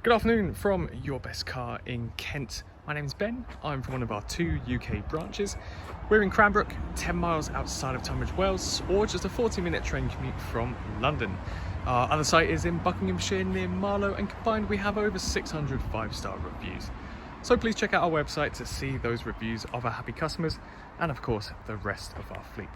Good afternoon from Your Best Car in Kent. My name's Ben. I'm from one of our 2 UK branches. We're in Cranbrook, 10 miles outside of Tunbridge Wells, or just a 40-minute train commute from London. Our other site is in Buckinghamshire near Marlow, and combined we have over 600 5-star reviews. So please check out our website to see those reviews of our happy customers and of course the rest of our fleet.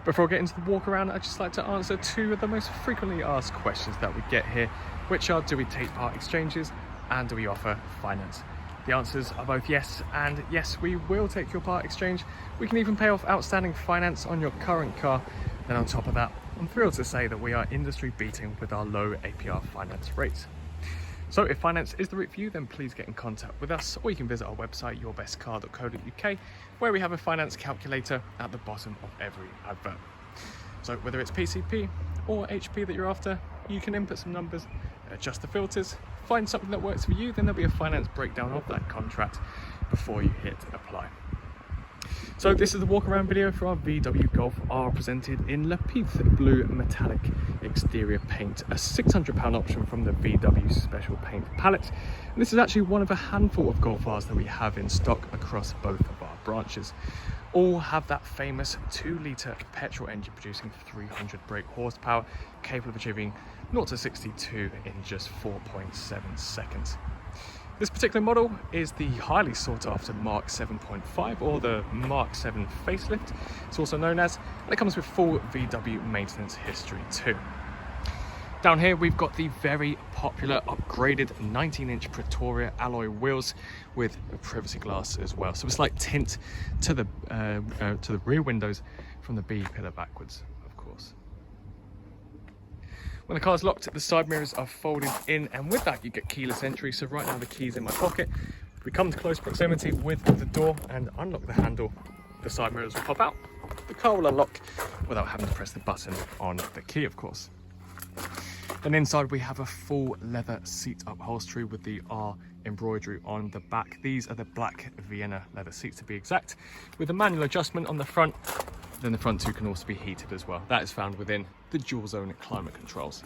Before I get into the walk around, I'd just like to answer 2 of the most frequently asked questions that we get here, which are: do we take part exchanges and do we offer finance? The answers are both yes and yes, we will take your part exchange. We can even pay off outstanding finance on your current car. Then on top of that, I'm thrilled to say that we are industry beating with our low APR finance rates. So if finance is the route for you, then please get in contact with us, or you can visit our website yourbestcar.co.uk, where we have a finance calculator at the bottom of every advert. So whether it's PCP or HP that you're after, you can input some numbers, adjust the filters, find something that works for you, then there'll be a finance breakdown of that contract before you hit apply. So this is the walk around video for our VW Golf R, presented in Lapith Blue Metallic exterior paint, a £600 option from the VW Special Paint palette. And this is actually one of a handful of Golf Rs that we have in stock across both of our branches. All have that famous 2-litre petrol engine producing 300 brake horsepower, capable of achieving 0 to 62 in just 4.7 seconds. This particular model is the highly sought after Mark 7.5, or the Mark 7 facelift, it's also known as, and it comes with full VW maintenance history too. Down here we've got the very popular upgraded 19-inch Pretoria alloy wheels with privacy glass as well. So it's like tint to the rear windows from the B pillar backwards, of course. When the car's locked, the side mirrors are folded in, and with that you get keyless entry. So right now the key's in my pocket. If we come to close proximity with the door and unlock the handle, the side mirrors will pop out. The car will unlock without having to press the button on the key, of course. Then inside we have a full leather seat upholstery with the R embroidery on the back. These are the black Vienna leather seats to be exact, with a manual adjustment on the front. Then the front 2 can also be heated as well. That is found within the dual zone climate controls.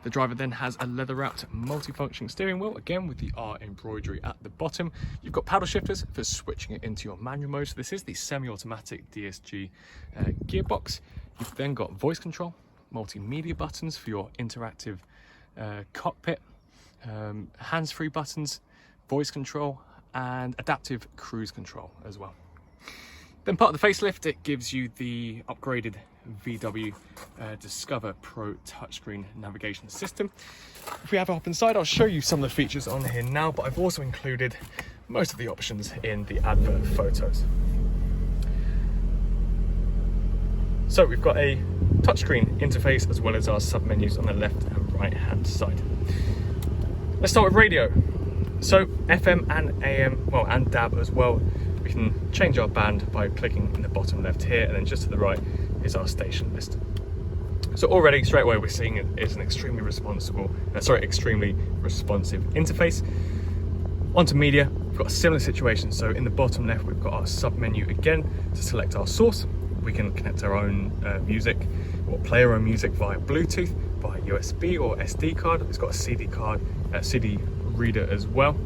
The driver then has a leather wrapped multifunction steering wheel, again with the R embroidery at the bottom. You've got paddle shifters for switching it into your manual mode. So this is the semi-automatic DSG gearbox. You've then got voice control, multimedia buttons for your interactive cockpit, hands-free buttons, voice control, and adaptive cruise control as well. Then part of the facelift, it gives you the upgraded VW Discover Pro touchscreen navigation system. If we have it up inside, I'll show you some of the features on here now, but I've also included most of the options in the advert photos. So we've got a touchscreen interface as well as our sub-menus on the left and right hand side. Let's start with radio. So FM and AM, well, and DAB as well. We can change our band by clicking in the bottom left here, and then just to the right is our station list. So already straight away we're seeing it is an extremely responsive interface. Onto media, we've got a similar situation. So in the bottom left we've got our sub menu again to select our source. We can connect our own music or play our own music via Bluetooth, via USB or SD card. It's got a CD card, CD reader as well.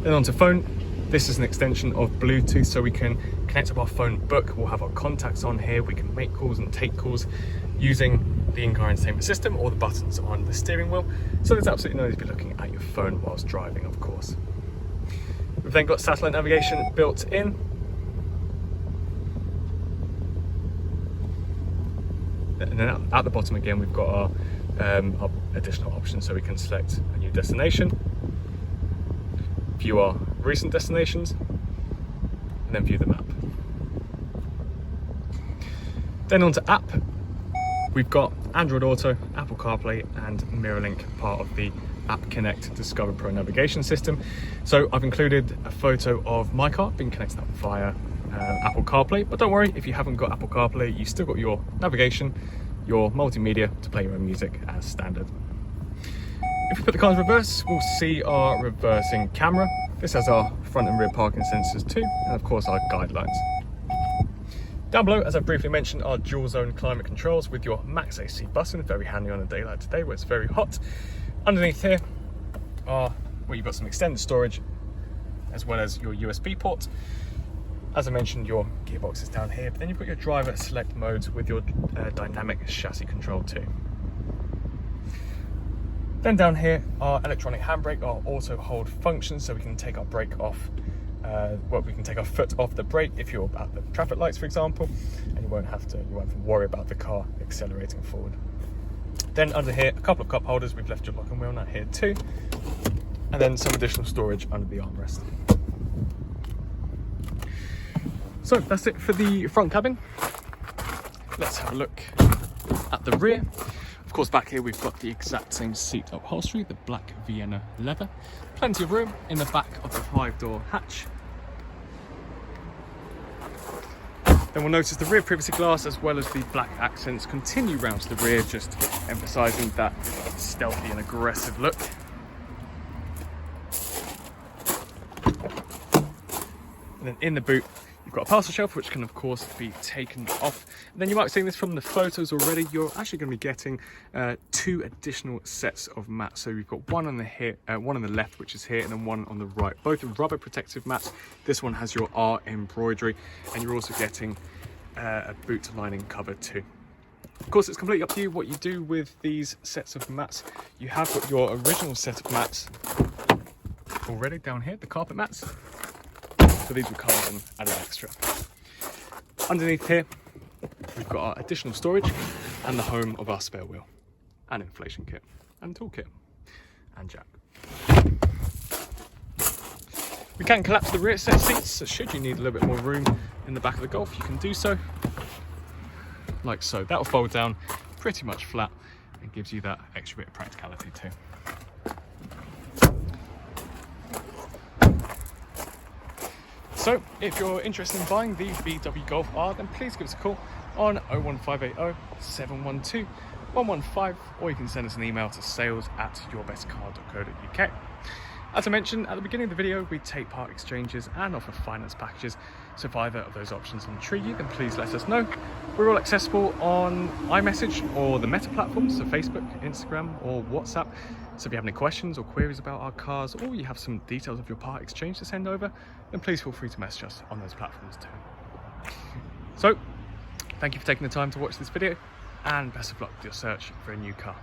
Then onto phone. This is an extension of Bluetooth, so we can connect up our phone book. We'll have our contacts on here. We can make calls and take calls using the in-car entertainment system or the buttons on the steering wheel. So there's absolutely no need to be looking at your phone whilst driving, of course. We've then got satellite navigation built in. And then at the bottom again, we've got our additional options, so we can select a new destination, view our recent destinations, and then view the map. Then onto app, we've got Android Auto, Apple CarPlay, and MirrorLink, part of the App Connect Discover Pro navigation system. So I've included a photo of my car being connected up via Apple CarPlay, but don't worry, if you haven't got Apple CarPlay, you still got your navigation, your multimedia to play your own music as standard. If we put the car in reverse, we'll see our reversing camera. This has our front and rear parking sensors too, and of course our guidelines. Down below, as I briefly mentioned, are dual zone climate controls with your max AC button, very handy on a day like today where it's very hot. Underneath here are where you've got some extended storage as well as your USB port. As I mentioned, your gearbox is down here, but then you've got your driver select modes with your dynamic chassis control too. Then down here are electronic handbrake or auto hold functions, so we can take our brake off, we can take our foot off the brake if you're at the traffic lights, for example, and you won't have to worry about the car accelerating forward. Then under here, a couple of cup holders. We've left your lock and wheel nut here too, and then some additional storage under the armrest. So that's it for the front cabin. Let's have a look at the rear. Of course, back here we've got the exact same seat upholstery, the black Vienna leather. Plenty of room in the back of the 5-door hatch. Then we'll notice the rear privacy glass as well as the black accents continue round to the rear, just emphasising that stealthy and aggressive look. And then in the boot, you've got a parcel shelf, which can of course be taken off. And then you might have seen this from the photos already. You're actually going to be getting 2 additional sets of mats. So we've got one on the left, which is here, and then one on the right. Both are rubber protective mats. This one has your R embroidery, and you're also getting a boot lining cover too. Of course, it's completely up to you what you do with these sets of mats. You have got your original set of mats already down here, the carpet mats. So these will come as an added extra. Underneath here, we've got our additional storage and the home of our spare wheel, and inflation kit, and toolkit, and jack. We can collapse the rear set seats, so should you need a little bit more room in the back of the Golf, you can do so, like so. That will fold down pretty much flat and gives you that extra bit of practicality too. So if you're interested in buying the VW Golf R, then please give us a call on 01580 712 115, or you can send us an email to sales@yourbestcar.co.uk. As I mentioned at the beginning of the video, we take part exchanges and offer finance packages. So if either of those options intrigue you, then please let us know. We're all accessible on iMessage or the Meta platforms, so Facebook, Instagram, or WhatsApp. So if you have any questions or queries about our cars, or you have some details of your part exchange to send over, then please feel free to message us on those platforms too. So, thank you for taking the time to watch this video, and best of luck with your search for a new car.